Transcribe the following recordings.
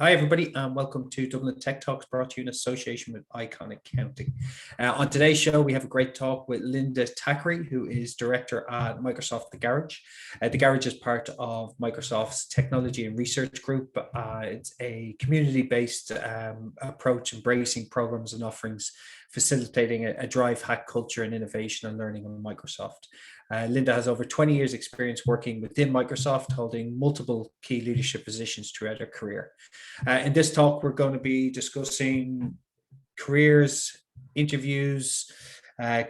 Hi, everybody, and welcome to Dublin Tech Talks, brought to you in association with Icon Accounting. On today's show, we have a great talk with Linda Thackeray, who is director at Microsoft The Garage. The Garage is part of Microsoft's Technology and Research Group. It's a community-based approach, embracing programs and offerings, facilitating a drive, hack culture, and innovation and learning on Microsoft. Linda has over 20 years experience working within Microsoft, holding multiple key leadership positions throughout her career. In this talk, we're going to be discussing careers, interviews,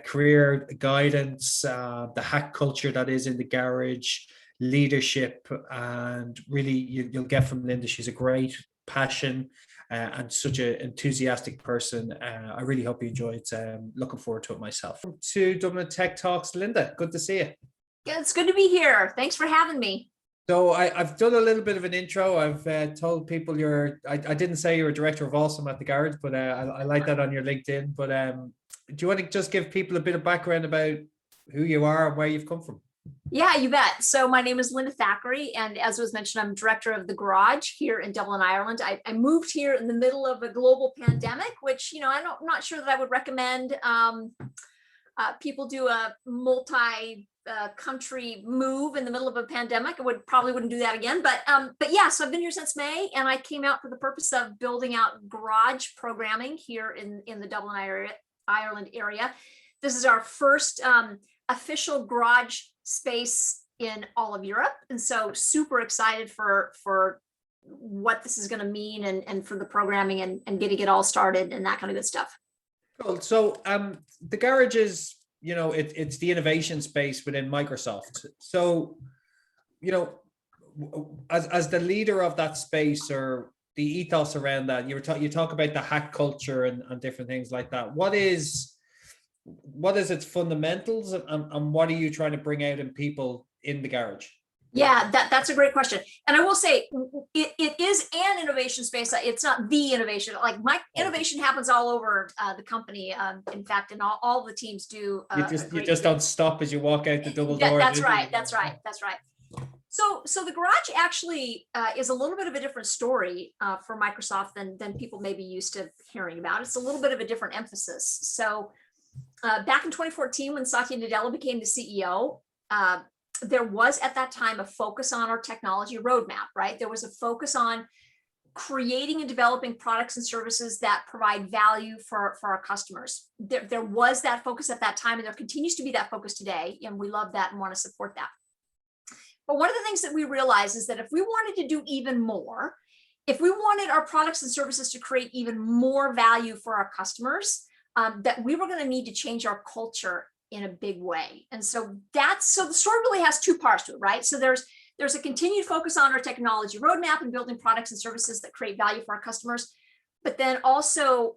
career guidance, the hack culture that is in the garage, leadership, and really you'll get from Linda, she's a great passion and such an enthusiastic person. I really hope you enjoy it. Looking forward to it myself. Welcome to Dublin Tech Talks, Linda. Good to see you. Yeah, it's good to be here. Thanks for having me. So I've done a little bit of an intro. I've told people I didn't say you're a director of Awesome at the Garage, but I like that on your LinkedIn. But do you want to just give people a bit of background about who you are and where you've come from? Yeah, you bet. So my name is Linda Thackeray, and as was mentioned, I'm director of the Garage here in Dublin, Ireland. I moved here in the middle of a global pandemic, which, I'm not sure that I would recommend people do a multi-country move in the middle of a pandemic. I probably wouldn't do that again. But yeah, so I've been here since May, and I came out for the purpose of building out garage programming here in the Dublin Ireland area. This is our first official garage space in all of Europe, and so super excited for what this is going to mean and for the programming and getting it all started and that kind of good stuff. Cool. So the Garage is, it's the innovation space within Microsoft. So, as the leader of that space, or the ethos around that, you talk about the hack culture and different things like that. What is its fundamentals, and what are you trying to bring out in people in the Garage? Yeah, that's a great question. And I will say it is an innovation space. It's not the innovation. Like my innovation happens all over the company. In fact, and all the teams do. You just don't stop as you walk out the double door. That's right. So the Garage actually is a little bit of a different story for Microsoft than people may be used to hearing about. It's a little bit of a different emphasis. So back in 2014, when Satya Nadella became the CEO, there was at that time a focus on our technology roadmap, right? There was a focus on creating and developing products and services that provide value for our customers. There was that focus at that time, and there continues to be that focus today, and we love that and want to support that. But one of the things that we realized is that if we wanted to do even more, if we wanted our products and services to create even more value for our customers, that we were going to need to change our culture in a big way. And so the story really has two parts to it, right? So there's a continued focus on our technology roadmap and building products and services that create value for our customers, but then also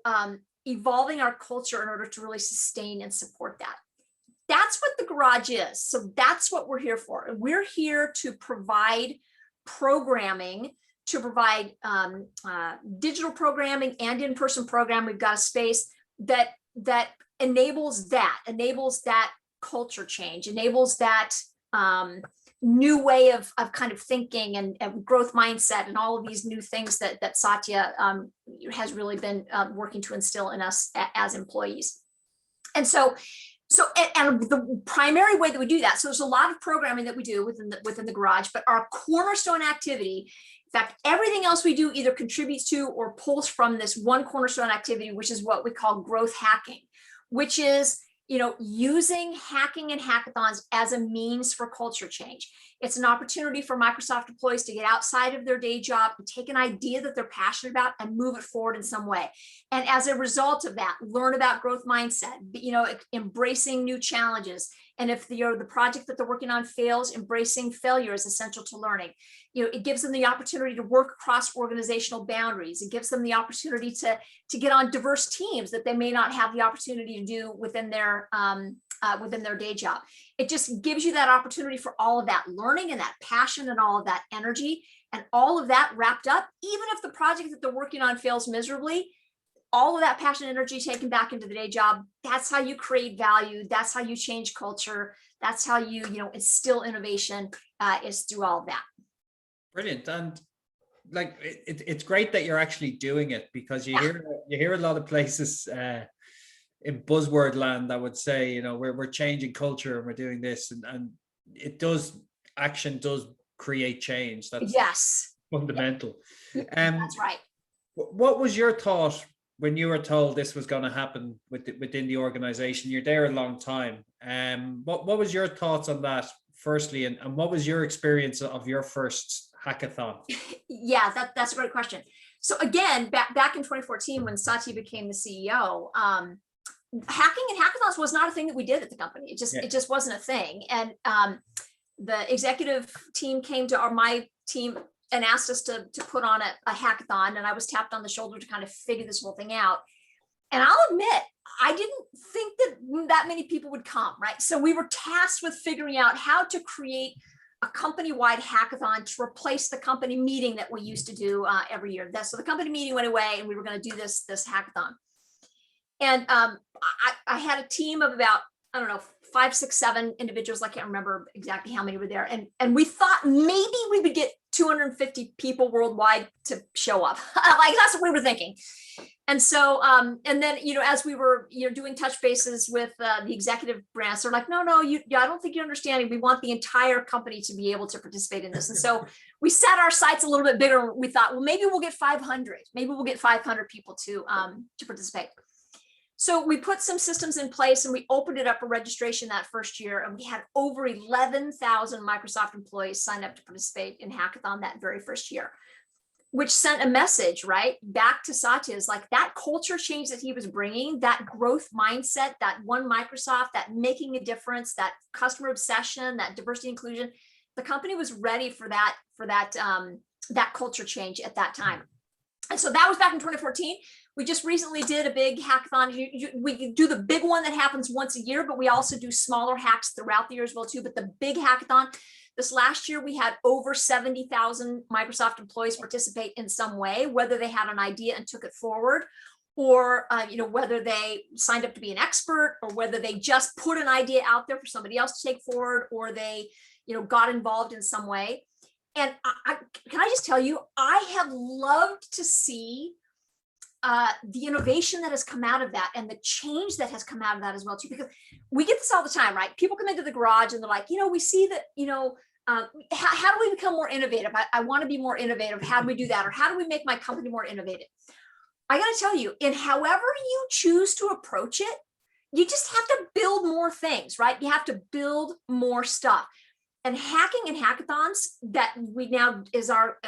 evolving our culture in order to really sustain and support that. That's what the Garage is. So that's what we're here for. We're here to provide programming, to provide digital programming and in-person programming. We've got a space that enables that culture change, enables that new way of kind of thinking and growth mindset and all of these new things that Satya has really been working to instill in us as employees. And so the primary way that we do that, so there's a lot of programming that we do within the Garage, but our cornerstone activity, in fact, everything else we do either contributes to or pulls from this one cornerstone activity, which is what we call growth hacking, which is, using hacking and hackathons as a means for culture change. It's an opportunity for Microsoft employees to get outside of their day job and take an idea that they're passionate about and move it forward in some way. And as a result of that, learn about growth mindset, embracing new challenges. And if the project that they're working on fails, embracing failure is essential to learning. It gives them the opportunity to work across organizational boundaries. It gives them the opportunity to get on diverse teams that they may not have the opportunity to do within their day job. It just gives you that opportunity for all of that learning and that passion and all of that energy and all of that wrapped up. Even if the project that they're working on fails miserably, all of that passion and energy taken back into the day job, that's how you create value. That's how you change culture. That's how you instill innovation, is through all of that. Brilliant. And like it's great that you're actually doing it, because you hear a lot of places in buzzword land, I would say, we're changing culture and we're doing this, and action does create change. That's Yes, fundamental. that's right. What was your thought when you were told this was going to happen within the organization? You're there a long time. What was your thoughts on that, firstly, and what was your experience of your first hackathon? Yeah, that's a great question. So again, back in 2014, when Satya became the CEO, hacking and hackathons was not a thing that we did at the company. It just wasn't a thing. And the executive team came to my team and asked us to put on a hackathon, and I was tapped on the shoulder to kind of figure this whole thing out. And I'll admit, I didn't think that many people would come, right? So we were tasked with figuring out how to create a company-wide hackathon to replace the company meeting that we used to do every year. So the company meeting went away, and we were going to do this hackathon. And I had a team of about, I don't know, 5, 6, 7 individuals. I can't remember exactly how many were there. And we thought maybe we would get 250 people worldwide to show up. Like, that's what we were thinking. And so, and then, as we were, doing touch bases with the executive branch, they're like, no, I don't think you're understanding. We want the entire company to be able to participate in this. And so we set our sights a little bit bigger. We thought, well, maybe we'll get 500. Maybe we'll get 500 people to participate. So we put some systems in place, and we opened it up for registration that first year. And we had over 11,000 Microsoft employees sign up to participate in Hackathon that very first year, which sent a message, right, back to Satya's, like, that culture change that he was bringing, that growth mindset, that one Microsoft, that making a difference, that customer obsession, that diversity inclusion. The company was ready for that culture change at that time. And so that was back in 2014. We just recently did a big hackathon. We do the big one that happens once a year, but we also do smaller hacks throughout the year as well too. But the big hackathon, this last year, we had over 70,000 Microsoft employees participate in some way, whether they had an idea and took it forward, or whether they signed up to be an expert, or whether they just put an idea out there for somebody else to take forward, or they got involved in some way. And can I just tell you, I have loved to see the innovation that has come out of that, and the change that has come out of that as well too, because we get this all the time, right? People come into the garage and they're like, we see that, how do we become more innovative? I want to be more innovative. How do we do that? Or how do we make my company more innovative? I got to tell you, in however you choose to approach it, you just have to build more things, right? You have to build more stuff. And hacking and hackathons, that we now is our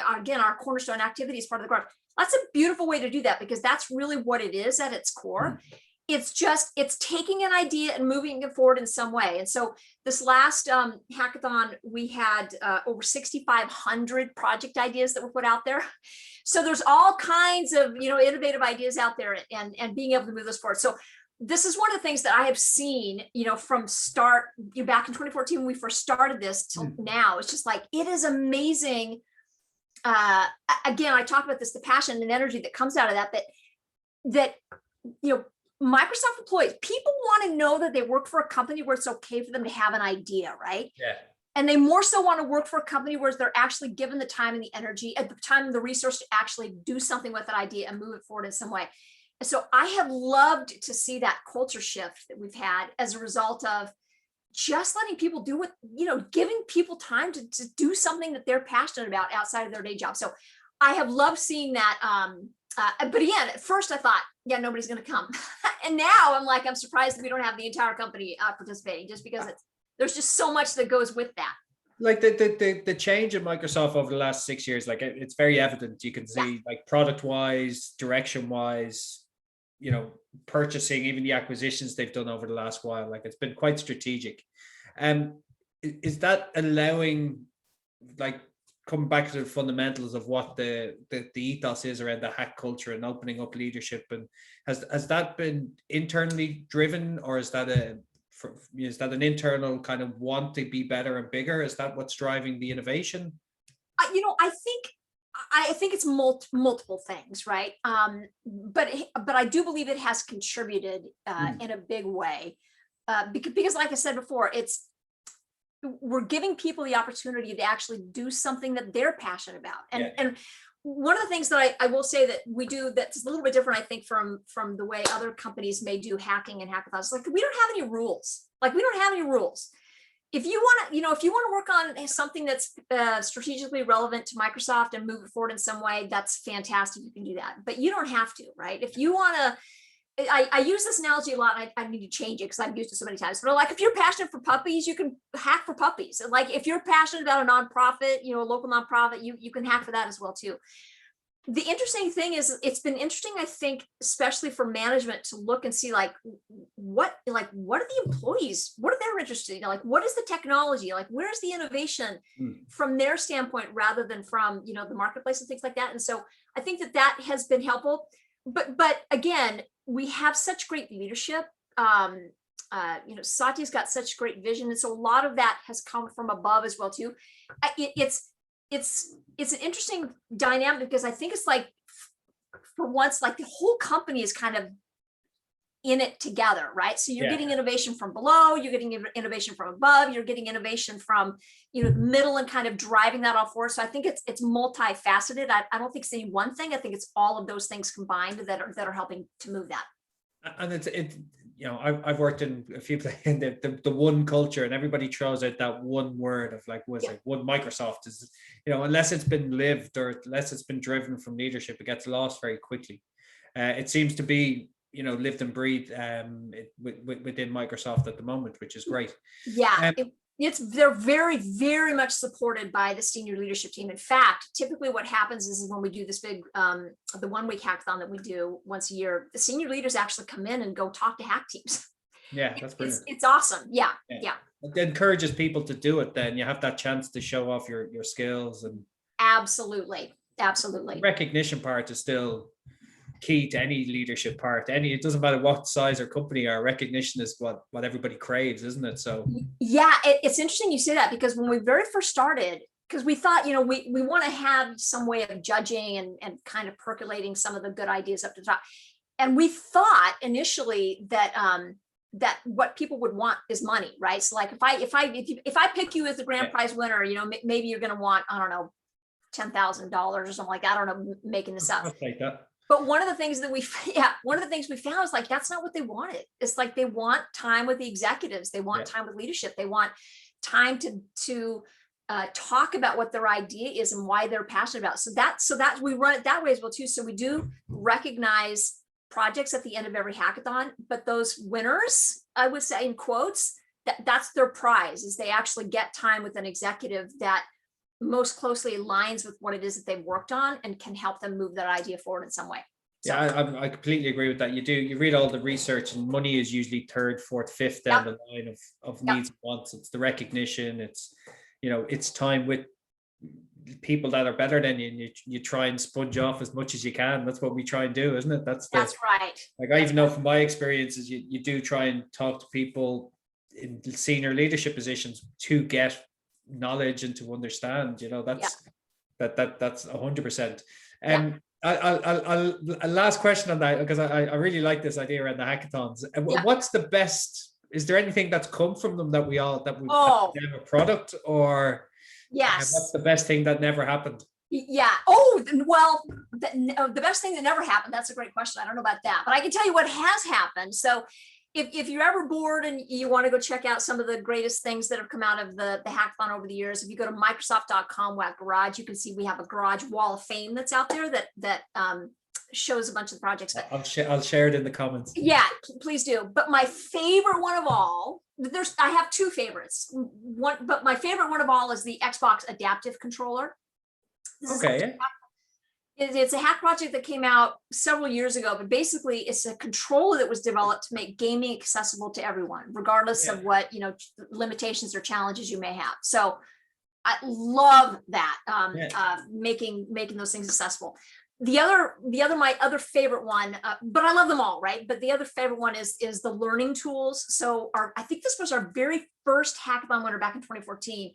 cornerstone activity as part of the garage. That's a beautiful way to do that, because that's really what it is at its core. It's taking an idea and moving it forward in some way. And so this last hackathon, we had over 6,500 project ideas that were put out there. So there's all kinds of innovative ideas out there, and being able to move those forward. So this is one of the things that I have seen, from start back in 2014 when we first started this till now. It's just like, it is amazing. Again, I talk about this, the passion and energy that comes out of that Microsoft employees, people want to know that they work for a company where it's okay for them to have an idea, right? Yeah. And they more so want to work for a company where they're actually given the time and the energy, at the time and the resource to actually do something with that idea and move it forward in some way. And so I have loved to see that culture shift that we've had as a result of just letting people do what, giving people time to do something that they're passionate about outside of their day job. So I have loved seeing that. But again, at first I thought, nobody's going to come. And now I'm surprised that we don't have the entire company participating, just because there's just so much that goes with that. Like the change in Microsoft over the last 6 years, like it's very evident. You can see like product wise, direction wise, purchasing, even the acquisitions they've done over the last while, like it's been quite strategic. Is that allowing, like, coming back to the fundamentals of what the ethos is around the hack culture and opening up leadership, and has that been internally driven, or is that an internal kind of want to be better and bigger? Is that what's driving the innovation? I think it's multiple things, right? But I do believe it has contributed in a big way, because like I said before, we're giving people the opportunity to actually do something that they're passionate about. And one of the things that I will say that we do that's a little bit different, I think, from the way other companies may do hacking and hackathons, like we don't have any rules. Like we don't have any rules. If you want to, if you want to work on something that's strategically relevant to Microsoft and move it forward in some way, that's fantastic. You can do that, but you don't have to, right? If you want to, I use this analogy a lot. And I need to change it because I've used it so many times. But like, if you're passionate for puppies, you can hack for puppies. Like if you're passionate about a nonprofit, a local nonprofit, you can hack for that as well too. The interesting thing is, it's been interesting, I think, especially for management, to look and see like what are the employees, what are they interested in? Like, what is the technology? Like, where's the innovation from their standpoint rather than from, the marketplace and things like that. And so I think that has been helpful. But again, we have such great leadership. Satya's got such great vision. And so a lot of that has come from above as well too. It's an interesting dynamic because I think it's like, for once, like the whole company is kind of in it together, right? So you're getting innovation from below, you're getting innovation from above, you're getting innovation from, the middle, and kind of driving that all forward. So I think it's multifaceted. I don't think it's any one thing. I think it's all of those things combined that are helping to move that. And I've worked in a few places in the one culture, and everybody throws out that one word of like, one Microsoft is, unless it's been lived or unless it's been driven from leadership, it gets lost very quickly. It seems to be, lived and breathed within Microsoft at the moment, which is great. Yeah. They're very, very much supported by the senior leadership team. In fact, typically what happens is when we do this big, the 1 week hackathon that we do once a year, the senior leaders actually come in and go talk to hack teams. Yeah, that's brilliant. It's awesome. Yeah. It encourages people to do it. Then you have that chance to show off your skills. And absolutely. The recognition part is still key to any leadership part. It doesn't matter what size or company, our recognition is what everybody craves, isn't it? So yeah, it's interesting you say that, because when we very first started, because we thought, we want to have some way of judging and kind of percolating some of the good ideas up to the top. And we thought initially that that what people would want is money, right? So like if I pick you as the grand prize winner, maybe you're going to want, I don't know, $10,000 or something like that. I don't know, making this up. I'll take that. But one of the things that we found is like, that's not what they wanted. It's like, they want time with the executives. They want time with leadership. They want time to talk about what their idea is and why they're passionate about. So that we run it that way as well too. So we do recognize projects at the end of every hackathon, but those winners, I would say in quotes, that's their prize, is they actually get time with an executive that most closely aligns with what it is that they've worked on and can help them move that idea forward in some way. So, yeah, I completely agree with that. You read all the research, and money is usually third, fourth, fifth down the line of needs and wants. It's the recognition. It's, it's time with people that are better than you, and you try and sponge off as much as you can. That's what we try and do, isn't it? That's right. Like, I even know from my experiences, you do try and talk to people in senior leadership positions to get knowledge and to understand, that's 100%. I'll last question on that, because I really like this idea around the hackathons. What's the best? Is there anything that's come from them that we have a product, or what's the best thing that never happened? Yeah. Oh, well, the best thing that never happened. That's a great question. I don't know about that, but I can tell you what has happened. So if you're ever bored and you want to go check out some of the greatest things that have come out of the hackathon over the years, if you go to Microsoft.com/garage, you can see we have a garage wall of fame that's out there that shows a bunch of the projects. But I'll share it in the comments. Yeah, please do. But my favorite one of all, I have two favorites. But my favorite one of all is the Xbox Adaptive Controller. It's a hack project that came out several years ago, but basically it's a controller that was developed to make gaming accessible to everyone, regardless of what, limitations or challenges you may have. So I love that, making those things accessible. My other favorite one, but I love them all, right? But the other favorite one is the learning tools. So I think this was our very first hackathon winner back in 2014.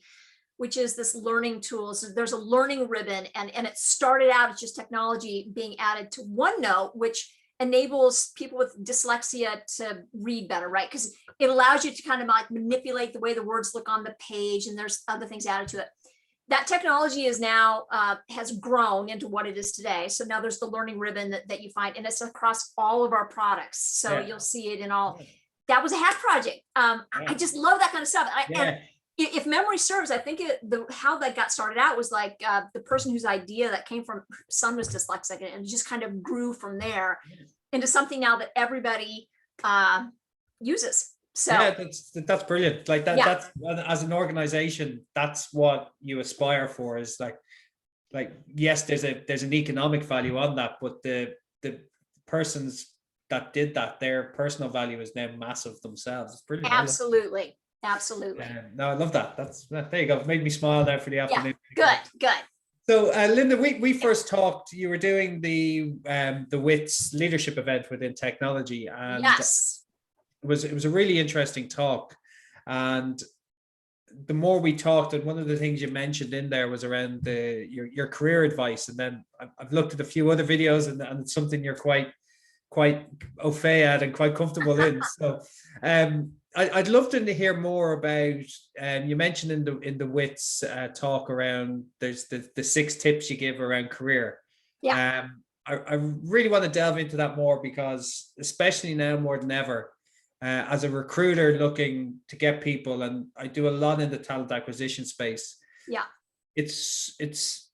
Which is this learning tools. So there's a learning ribbon, and it started out as just technology being added to OneNote, which enables people with dyslexia to read better, right? Because it allows you to kind of like manipulate the way the words look on the page, and there's other things added to it. that technology is now has grown into what it is today. So now there's the learning ribbon that you find, and it's across all of our products. So you'll see it in all. That was a hack project. I just love that kind of stuff. And if memory serves, I think how that got started out was like the person whose idea that came from, son was dyslexic, and it just kind of grew from there into something now that everybody uses. So yeah, that's brilliant. Like that, that's, as an organization, that's what you aspire for, is like yes, there's an economic value on that, but the persons that did that, their personal value is now massive themselves. It's brilliant. Absolutely. No, I love that. There you go. It made me smile there for the afternoon. Good. So Linda, we first talked, you were doing the WITS leadership event within technology, and it was a really interesting talk. And the more we talked, and one of the things you mentioned in there was around your career advice. And then I've looked at a few other videos, and it's something you're quite au fait at and quite comfortable in. So I'd love to hear more about, you mentioned in the WITS talk around, there's the 6 tips you give around career. I really want to delve into that more, because especially now more than ever, as a recruiter looking to get people, and I do a lot in the talent acquisition space. It's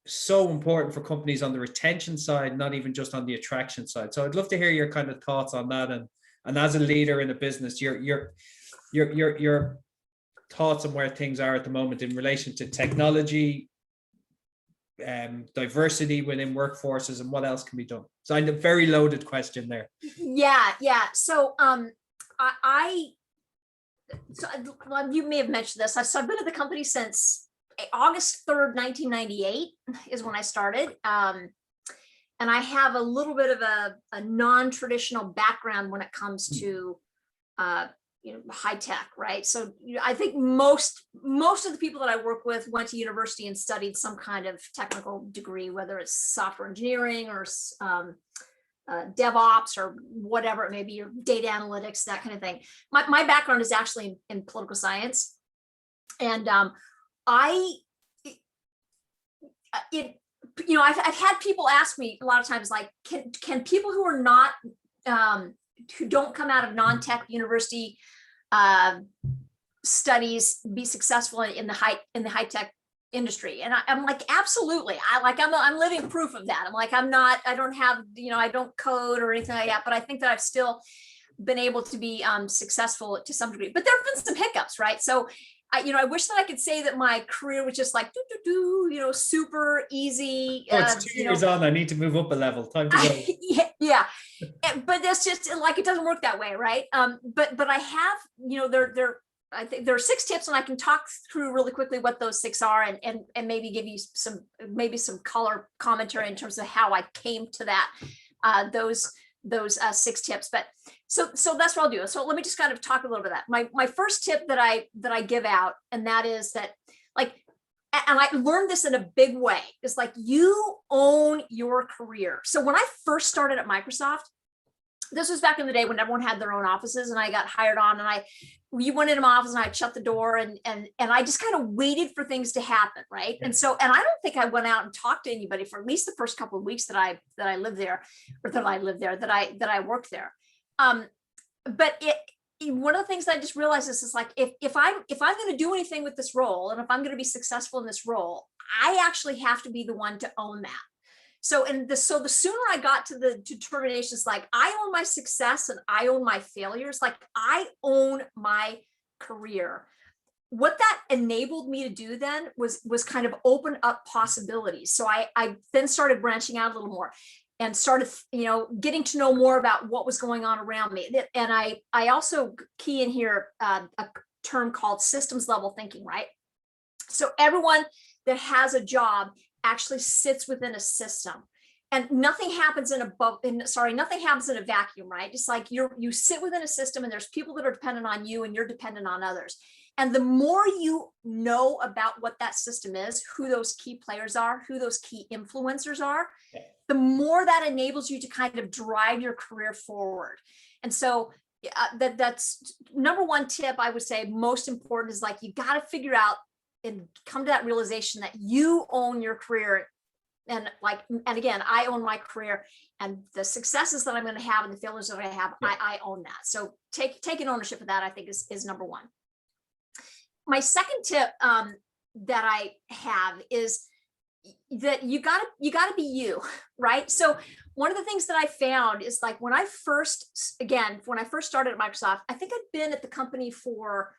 so important for companies on the retention side, not even just on the attraction side. So I'd love to hear your kind of thoughts on that, and as a leader in a business, your thoughts on where things are at the moment in relation to technology, diversity within workforces, and what else can be done. So I have a very loaded question there. So you may have mentioned this. So I've been at the company since August 3rd, 1998 is when I started. And I have a little bit of a non-traditional background when it comes to high tech, right? So I think most of the people that I work with went to university and studied some kind of technical degree, whether it's software engineering or DevOps or whatever it may be, or data analytics, that kind of thing. My background is actually in political science, and I've had people ask me a lot of times, like, can people who are not who don't come out of non-tech university studies be successful in the high tech industry? And I'm like, absolutely. I'm living proof of that. I'm like, I don't have, I don't code or anything like that, but I think that I've still been able to be successful to some degree. But there have been some hiccups, right? So I wish that I could say that my career was just like super easy. Oh, it's 2 years on. I need to move up a level. Time to go. Yeah. But that's just like, it doesn't work that way, right? But I have, I think there are 6 tips, and I can talk through really quickly what those 6 are, and maybe give you some color commentary in terms of how I came to that those 6 tips. But so that's what I'll do. So let me just kind of talk a little bit of that. My first tip that I give out, and that is that, like, and I learned this in a big way, is like, you own your career. So when I first started at Microsoft, this was back in the day when everyone had their own offices, and I got hired on, and you went into my office and I'd shut the door, and I just kind of waited for things to happen. Right. And so, and I don't think I went out and talked to anybody for at least the first couple of weeks that I lived there, that I worked there. But one of the things that I just realized is like, if I'm going to do anything with this role, and if I'm going to be successful in this role, I actually have to be the one to own that. So the sooner I got to the determinations, like, I own my success and I own my failures, like, I own my career. What that enabled me to do then was kind of open up possibilities. So I then started branching out a little more, and started, getting to know more about what was going on around me. And I also key in here a term called systems level thinking, right? So everyone that has a job actually sits within a system, and nothing happens in a vacuum, right? Just like you sit within a system, and there's people that are dependent on you, and you're dependent on others. And the more you know about what that system is, who those key players are, who those key influencers are, the more that enables you to kind of drive your career forward. And so that's number one tip I would say, most important, is like, you got to figure out and come to that realization that you own your career. And again, I own my career, and the successes that I'm going to have and the failures that I have, I own that. So taking ownership of that, I think is number one. My second tip that I have is that you gotta be you, right? So one of the things that I found is like when I first started at Microsoft, I think I'd been at the company for,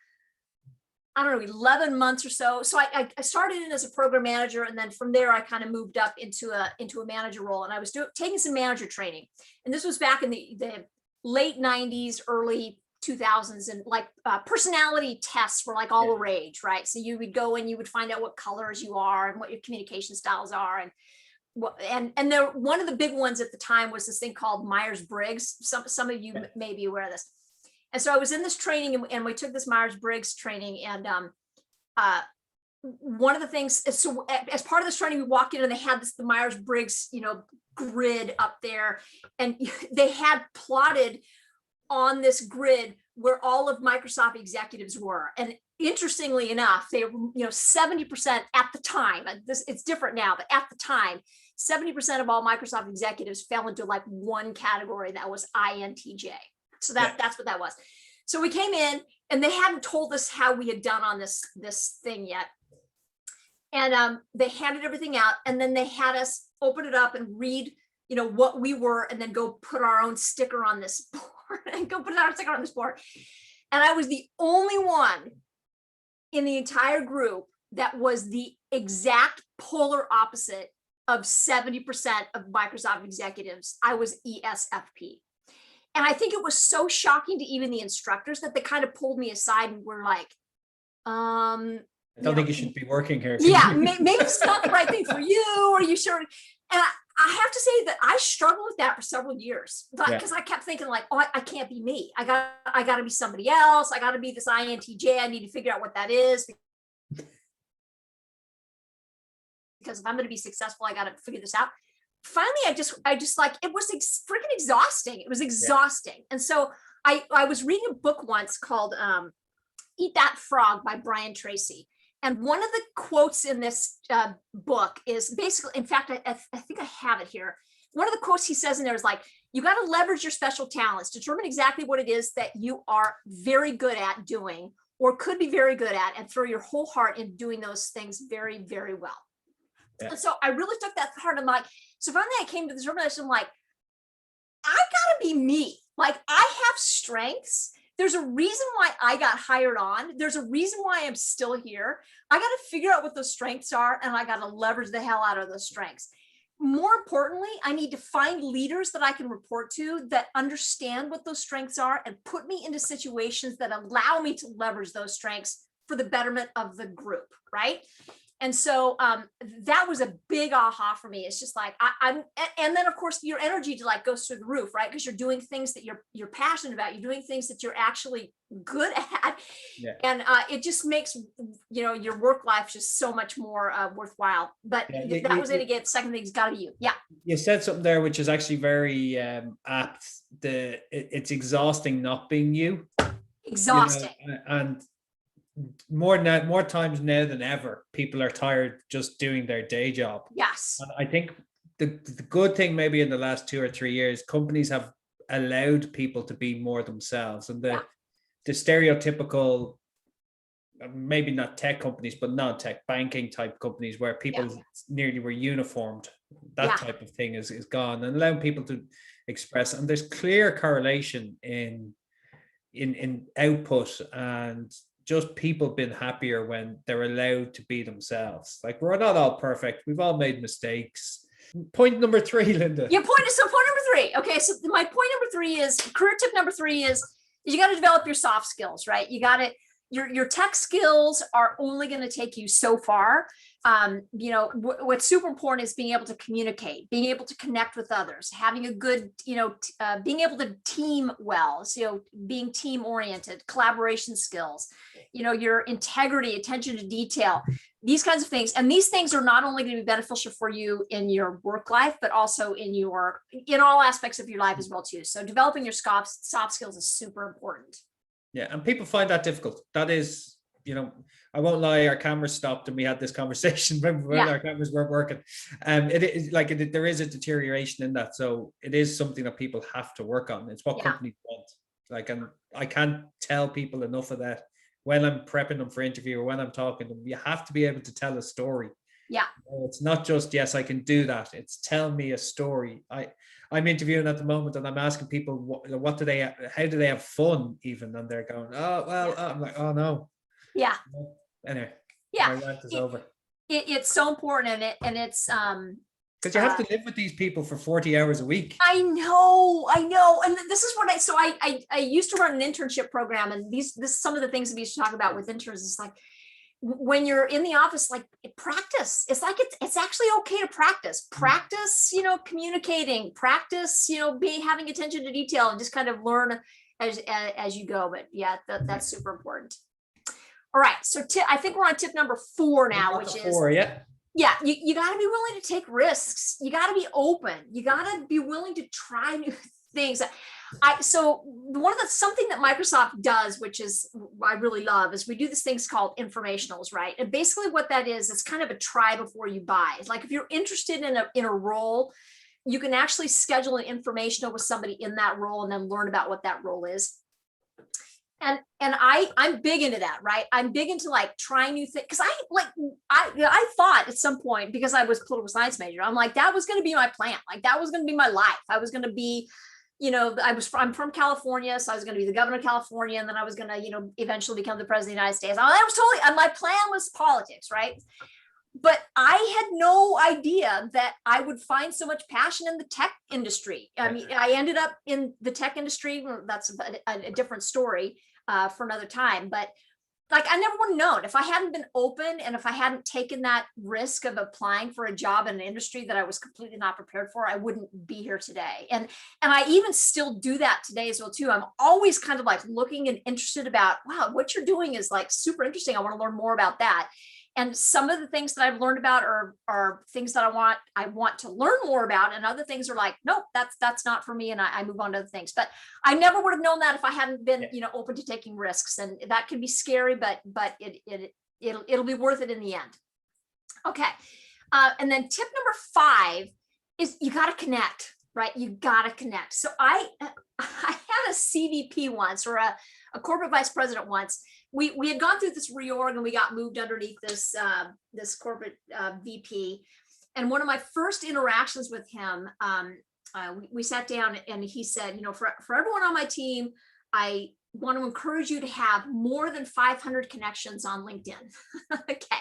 I don't know, 11 months or so. So I started in as a program manager, and then from there I kind of moved up into a manager role, and I was taking some manager training. And this was back in the late 90s, early 2000s, and like personality tests were like all the rage, right? So you would go and you would find out what colors you are and what your communication styles are, and there, one of the big ones at the time was this thing called Myers-Briggs. Some of you may be aware of this. And so I was in this training, and we took this Myers-Briggs training, and one of the things, so as part of this training, we walked in and they had the Myers-Briggs, grid up there, and they had plotted on this grid where all of Microsoft executives were. And interestingly enough, they were, 70% at the time, it's different now, but at the time, 70% of all Microsoft executives fell into like one category, that was INTJ. So that's what that was. So we came in, and they hadn't told us how we had done on this thing yet. And they handed everything out, and then they had us open it up and read, what we were, and then go put our own sticker on this board and go put our sticker on this board. And I was the only one in the entire group that was the exact polar opposite of 70% of Microsoft executives. I was ESFP. And I think it was so shocking to even the instructors that they kind of pulled me aside and were like, I don't think you should be working here. Yeah, maybe it's not the right thing for you. Are you sure? And I have to say that I struggled with that for several years, because I kept thinking like, oh, I can't be me. I got to be somebody else. I got to be this INTJ. I need to figure out what that is. Because if I'm going to be successful, I got to figure this out. Finally, I just like, it was freaking exhausting. It was exhausting. And so I was reading a book once called Eat That Frog by Brian Tracy. And one of the quotes in this book is basically, in fact, I think I have it here. One of the quotes he says in there is like, you got to leverage your special talents, determine exactly what it is that you are very good at doing, or could be very good at, and throw your whole heart in doing those things very, very well. Yeah. And so I really took that to heart. I'm like, so finally I came to this realization, I'm like, I gotta be me. Like, I have strengths. There's a reason why I got hired on. There's a reason why I'm still here. I got to figure out what those strengths are, and I got to leverage the hell out of those strengths. More importantly, I need to find leaders that I can report to that understand what those strengths are and put me into situations that allow me to leverage those strengths for the betterment of the group, right? And so that was a big aha for me. It's just like, and then of course your energy to like goes through the roof, right? Because you're doing things that you're passionate about. You're doing things that you're actually good at. Yeah. And it just makes, your work life just so much more worthwhile. But that was it again. Second thing's gotta be you. Yeah. You said something there, which is actually very apt. It's exhausting not being you. Exhausting. And more times now than ever, people are tired just doing their day job. Yes. And I think the good thing maybe in the last 2 or 3 years, companies have allowed people to be more themselves. And the stereotypical, maybe not tech companies, but non-tech banking type companies where people nearly were uniformed, that type of thing is gone, and allowing people to express. And there's clear correlation in output and just people being happier when they're allowed to be themselves. Like, we're not all perfect. We've all made mistakes. Point number 3, Linda. So point number 3. Okay. So my point number 3 is, career tip number 3 is you got to develop your soft skills, right? You got to, your tech skills are only going to take you so far. What's super important is being able to communicate, being able to connect with others, having a good, being able to team well. So, being team oriented, collaboration skills, your integrity, attention to detail, these kinds of things. And these things are not only going to be beneficial for you in your work life, but also in all aspects of your life as well too. So developing your soft skills is super important. Yeah. And people find that difficult. That is I won't lie, our cameras stopped and we had this conversation when our cameras weren't working. It is like there is a deterioration in that. So it is something that people have to work on. It's what companies want. Like, and I can't tell people enough of that when I'm prepping them for interview or when I'm talking to them. You have to be able to tell a story. Yeah. It's not just, yes, I can do that. It's tell me a story. I'm interviewing at the moment and I'm asking people how do they have fun even? And they're going, oh, well, I'm like, oh no. Yeah. Anyway. Yeah. My rant is over. It's so important. And it's, because you have to live with these people for 40 hours a week. I know. And this is what I used to run an internship program, and this is some of the things that we used to talk about with interns is like, when you're in the office, like practice. It's like, it's actually okay to practice, communicating, practice, having attention to detail, and just kind of learn as you go. But yeah, that's super important. All right. So I think we're on tip number 4 now, which is, you got to be willing to take risks. You got to be open. You got to be willing to try new things. So something that Microsoft does, which is I really love, is we do these things called informationals, right? And basically what that is, it's kind of a try before you buy. It's like if you're interested in a role, you can actually schedule an informational with somebody in that role and then learn about what that role is. And I'm big into that, right? I'm big into like trying new things, because I thought at some point, because I was political science major, I'm like, that was going to be my plan. Like that was going to be my life. I was going to be, I'm from California, so I was going to be the governor of California, and then I was going to, eventually become the president of the United States. That was totally, my plan was politics, right? But I had no idea that I would find so much passion in the tech industry. I mean, I ended up in the tech industry. That's a different story for another time. But like, I never would have known if I hadn't been open, and if I hadn't taken that risk of applying for a job in an industry that I was completely not prepared for, I wouldn't be here today. And I even still do that today as well too. I'm always kind of like looking and interested about, wow, what you're doing is like super interesting. I want to learn more about that. And some of the things that I've learned about are things that I want to learn more about, and other things are like, nope, that's not for me, and I move on to other things. But I never would have known that if I hadn't been, open to taking risks, and that can be scary, but it'll be worth it in the end. Okay, and then tip number 5 is you got to connect, right? You got to connect. So I had a CVP once, or a corporate vice president once. We had gone through this reorg, and we got moved underneath this corporate VP. And one of my first interactions with him, we sat down, and he said, for everyone on my team, I want to encourage you to have more than 500 connections on LinkedIn. Okay.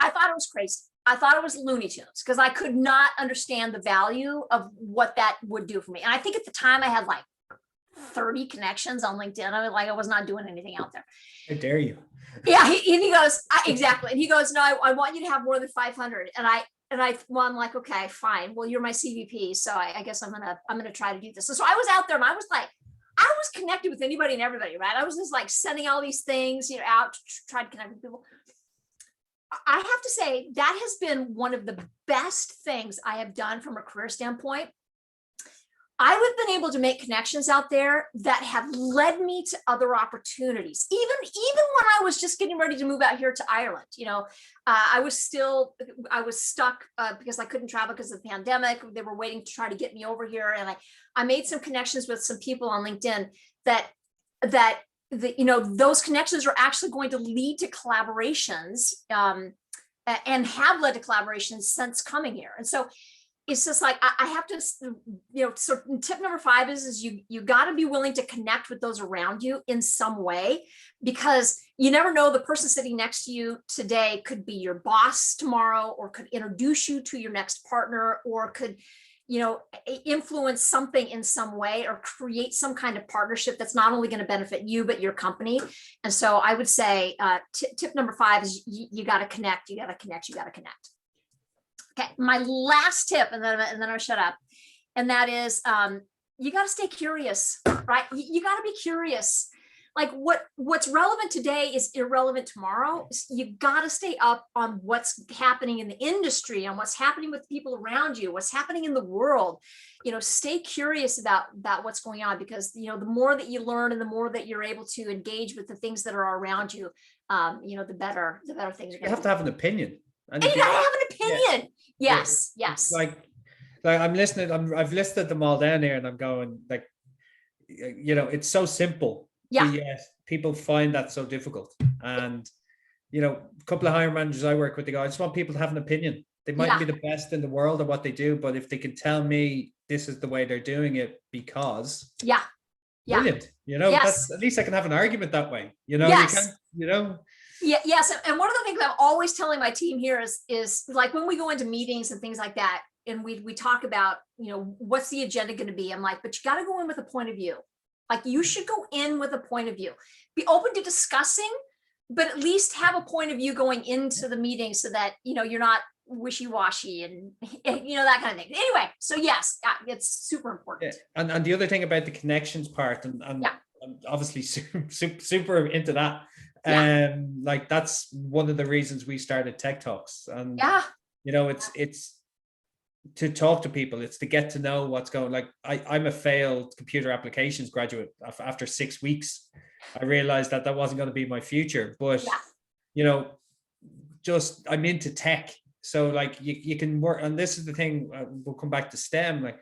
I thought it was crazy. I thought it was Looney Tunes, because I could not understand the value of what that would do for me. And I think at the time I had like 30 connections on LinkedIn. I was not doing anything out there. How dare you? Yeah. He goes, exactly. And he goes, no, I want you to have more than 500. And I'm like, okay, fine. Well, you're my CVP. So I guess I'm going to try to do this. So I was out there, and I was connected with anybody and everybody, right? I was just like sending all these things, out to try to connect with people. I have to say that has been one of the best things I have done from a career standpoint. I've been able to make connections out there that have led me to other opportunities. Even when I was just getting ready to move out here to Ireland, I was stuck because I couldn't travel because of the pandemic. They were waiting to try to get me over here, and I made some connections with some people on LinkedIn that those connections are actually going to lead to collaborations, and have led to collaborations since coming here. And so it's just like, I have to, so tip number 5 is you got to be willing to connect with those around you in some way, because you never know, the person sitting next to you today could be your boss tomorrow, or could introduce you to your next partner, or could, influence something in some way, or create some kind of partnership that's not only going to benefit you, but your company. And so I would say tip number 5 is you got to connect, you got to connect, you got to connect. Okay, my last tip, and then I'll shut up, and that is you got to stay curious, right? You got to be curious. Like what's relevant today is irrelevant tomorrow. You got to stay up on what's happening in the industry, on what's happening with people around you, what's happening in the world. Stay curious about what's going on, because the more that you learn, and the more that you're able to engage with the things that are around you, the better things are You going have to have an opinion. And you gotta have an opinion. Yeah. Yes. Like I'm listening, I've listed them all down here and I'm going like, it's so simple. Yeah. But yes, people find that so difficult. And, a couple of hiring managers I work with, they go, I just want people to have an opinion. They might be the best in the world at what they do, but if they can tell me this is the way they're doing it because brilliant, that's at least I can have an argument that way. You can't, Yes. And one of the things I'm always telling my team here is like when we go into meetings and things like that, and we talk about, what's the agenda going to be? I'm like, but you got to go in with a point of view. Like you should go in with a point of view, be open to discussing, but at least have a point of view going into the meeting so that, you're not wishy-washy and, that kind of thing. Anyway, so yes, it's super important. Yeah. And the other thing about the connections part, and I'm obviously super into that. Like that's one of the reasons we started Tech Talks. And it's to talk to people, it's to get to know what's going. Like I'm a failed computer applications graduate. After 6 weeks, I realized that wasn't going to be my future. But just I'm into tech. So like you can work, and this is the thing, we'll come back to STEM, like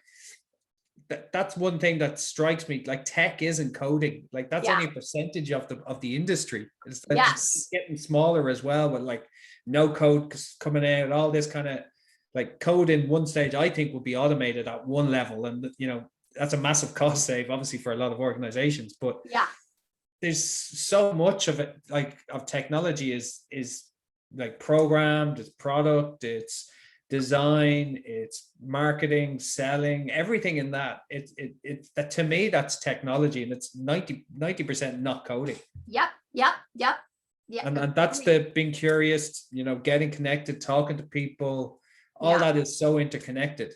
that's one thing that strikes me, like tech isn't coding, like that's only a percentage of the industry. It's getting smaller as well, but like no code coming out, all this kind of like code in one stage I think will be automated at one level, and that's a massive cost save obviously for a lot of organizations, but there's so much of it, like of technology is like programmed, it's product, it's design, it's marketing, selling, everything in that. It's that to me, that's technology, and it's 90% not coding. Yep. And that's the being curious, getting connected, talking to people, all that is so interconnected.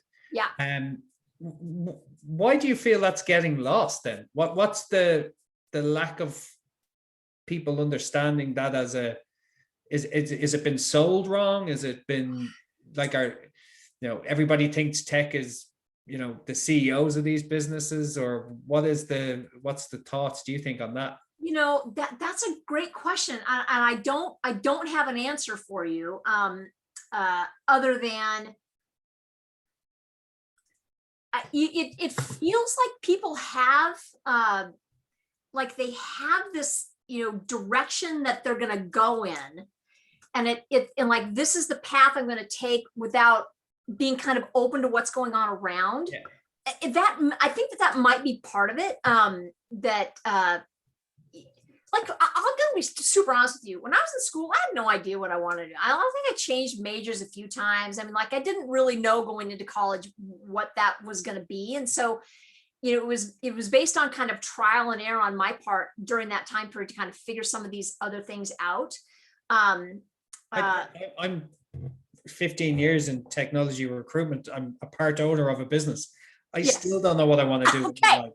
Why do you feel that's getting lost then? What's the lack of people understanding that as a is it been sold wrong? Is it been like everybody thinks tech is, the CEOs of these businesses, or what's the thoughts, do you think, on that? That's a great question. And I don't have an answer for you, other than it feels like people have, like they have this, direction that they're going to go in. And and like, this is the path I'm going to take without being kind of open to what's going on around. That I think that might be part of it. Like I'll be super honest with you. When I was in school, I had no idea what I wanted to do. I don't think I changed majors a few times. I mean, like I didn't really know going into college what that was going to be, and so it was based on kind of trial and error on my part during that time period to kind of figure some of these other things out. I'm 15 years in technology recruitment. I'm a part owner of a business. I still don't know what I want to do. Okay.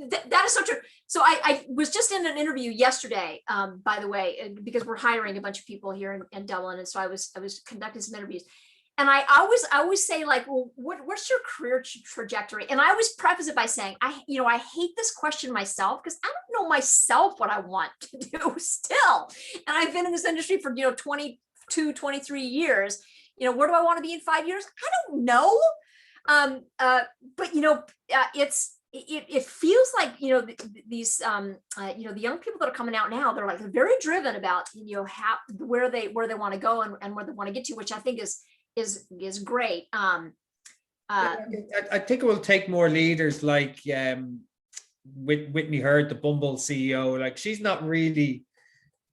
That is so true. So I was just in an interview yesterday, by the way, because we're hiring a bunch of people here in Dublin. And so I was conducting some interviews, and I always say like, well, what's your career trajectory? And I always preface it by saying, I hate this question myself because I don't know myself what I want to do still. And I've been in this industry for, 22, 23 years. Where do I want to be in 5 years? I don't know. But it feels like, these, the young people that are coming out now, they're very driven about, where they want to go and where they want to get to, which I think is great. I think it will take more leaders like Whitney Hurd, the Bumble CEO. Like she's not really,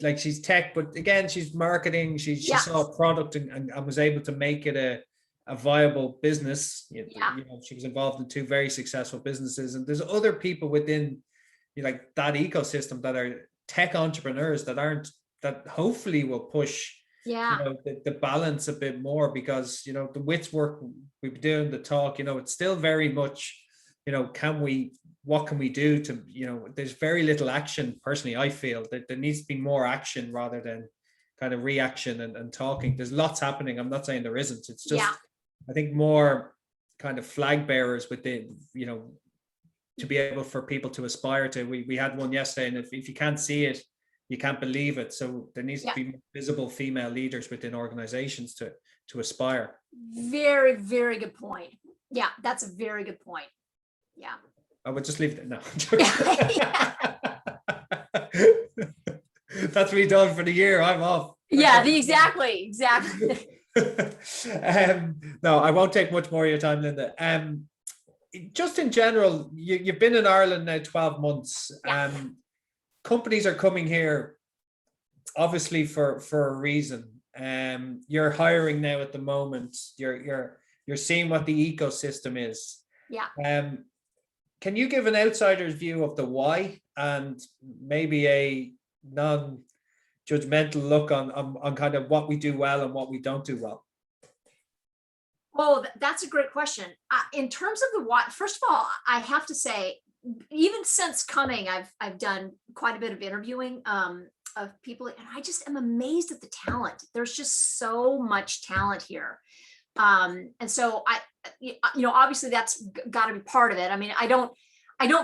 like she's tech, but again, she's marketing. She saw a product and was able to make it a viable business. She was involved in 2 very successful businesses, and there's other people within like that ecosystem that are tech entrepreneurs that hopefully will push the balance a bit more, because the WITS work we've been doing, the talk, it's still very much what can we do to, there's very little action. Personally, I feel that there needs to be more action rather than kind of reaction and talking. There's lots happening. I'm not saying there isn't. It's just I think more kind of flag bearers within, to be able for people to aspire to. We had one yesterday, and if you can't see it, you can't believe it. So there needs Yeah. to be visible female leaders within organizations to aspire. Very, very good point. Yeah, that's a very good point. Yeah. I would just leave it. No. Yeah. That's me done for the year. I'm off. Yeah, exactly. No, I won't take much more of your time, Linda. Just in general, you've been in Ireland now 12 months. Yeah. Companies are coming here, obviously for a reason. You're hiring now at the moment. You're seeing what the ecosystem is. Yeah. Can you give an outsider's view of the why and maybe a non-judgmental look on kind of what we do well and what we don't do well? Oh, that's a great question. In terms of the why, first of all, I have to say, even since coming, I've done quite a bit of interviewing of people, and I just am amazed at the talent. There's just so much talent here. And so obviously that's got to be part of it. I mean, I don't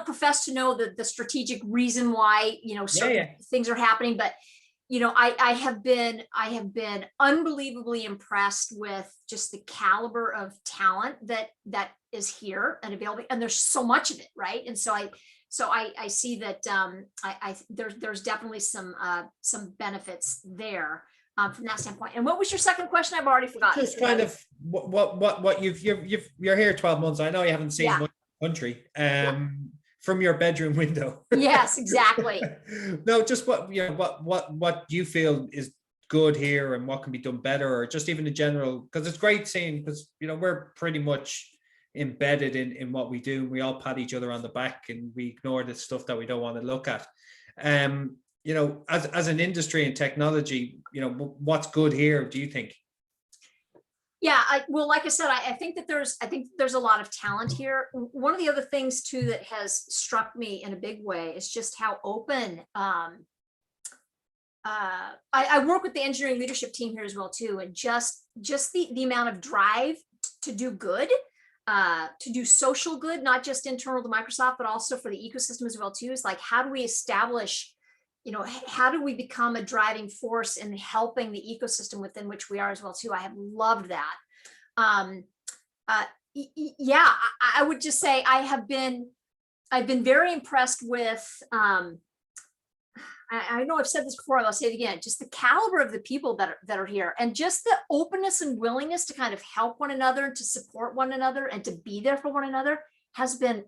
profess to know the strategic reason why, certain things are happening, but I have been unbelievably impressed with just the caliber of talent that is here and available, and there's so much of it, right? And so I see that there's definitely some benefits there from that standpoint. And what was your second question? I've already forgotten. Just kind of what you're here 12 months. I know you haven't seen much country. From your bedroom window. Yes, exactly. No, just what you feel is good here and what can be done better, or just even in general, because it's great seeing, because we're pretty much embedded in what we do. We all pat each other on the back and we ignore the stuff that we don't want to look at. As an industry and technology, what's good here, do you think? Yeah, well, like I said, I think there's a lot of talent here. One of the other things too that has struck me in a big way is just how open. I work with the engineering leadership team here as well too, and just the amount of drive to do good, to do social good, not just internal to Microsoft, but also for the ecosystem as well too. Is like, how do we establish? How do we become a driving force in helping the ecosystem within which we are as well too? I have loved that. Yeah, I would just say I've been very impressed with, I know I've said this before, I'll say it again, just the caliber of the people that are here, and just the openness and willingness to kind of help one another, to support one another, and to be there for one another has been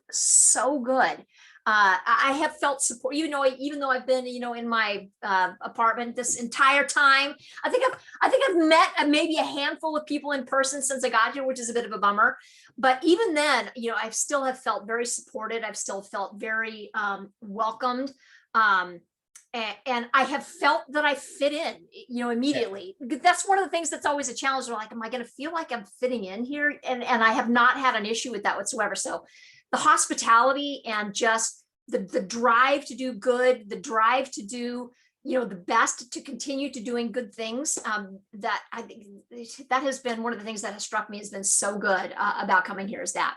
so good. I have felt support, even though I've been, in my apartment this entire time. I think I've met maybe a handful of people in person since I got here, which is a bit of a bummer. But even then, I still have felt very supported. I've still felt very welcomed. And I have felt that I fit in, immediately. That's one of the things that's always a challenge. We're like, am I going to feel like I'm fitting in here? And I have not had an issue with that whatsoever. So the hospitality and just the drive to do good, the drive to do, the best, to continue to doing good things, that I think that has been one of the things that has struck me, has been so good about coming here, is that.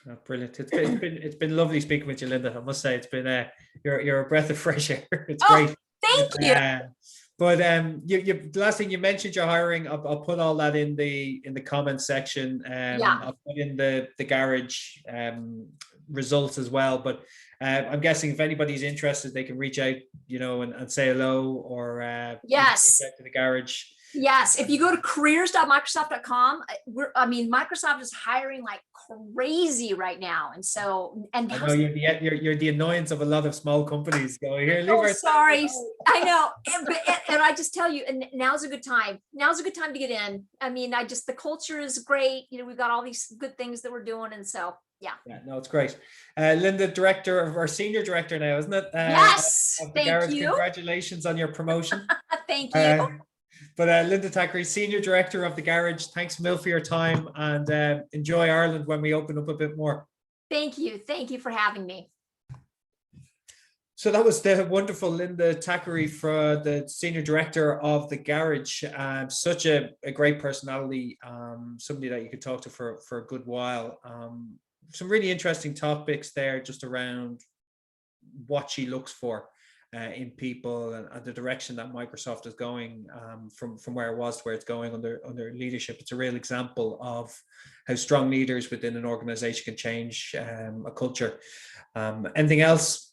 Oh, brilliant. It's been lovely speaking with you, Linda. I must say, it's been you're a breath of fresh air. It's great. Thank you. But the last thing you mentioned, you're hiring. I'll put all that in the comments section. I'll put in the garage results as well. But I'm guessing if anybody's interested, they can reach out, and say hello, or yes, reach out to the garage. Yes, if you go to careers.microsoft.com, Microsoft is hiring like crazy right now, and so I know you're the annoyance of a lot of small companies. Going here, sorry, I know, and I just tell you, and now's a good time. Now's a good time to get in. The culture is great. We've got all these good things that we're doing, and so yeah. No, it's great. Linda, senior director now, isn't it? Yes, thank you. Congratulations on your promotion. Thank you. But Linda Thackeray, Senior Director of the Garage, thanks a mil for your time, and enjoy Ireland when we open up a bit more. Thank you. Thank you for having me. So that was the wonderful Linda Thackeray, for the Senior Director of the Garage. Such a great personality, somebody that you could talk to for a good while. Some really interesting topics there just around what she looks for. in people, and the direction that Microsoft is going, from where it was to where it's going under leadership. It's a real example of how strong leaders within an organization can change a culture. Anything else?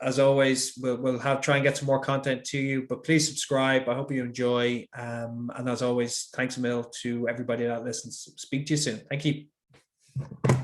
As always, we'll try and get some more content to you, but please subscribe. I hope you enjoy. And as always, thanks a mil to everybody that listens. Speak to you soon. Thank you.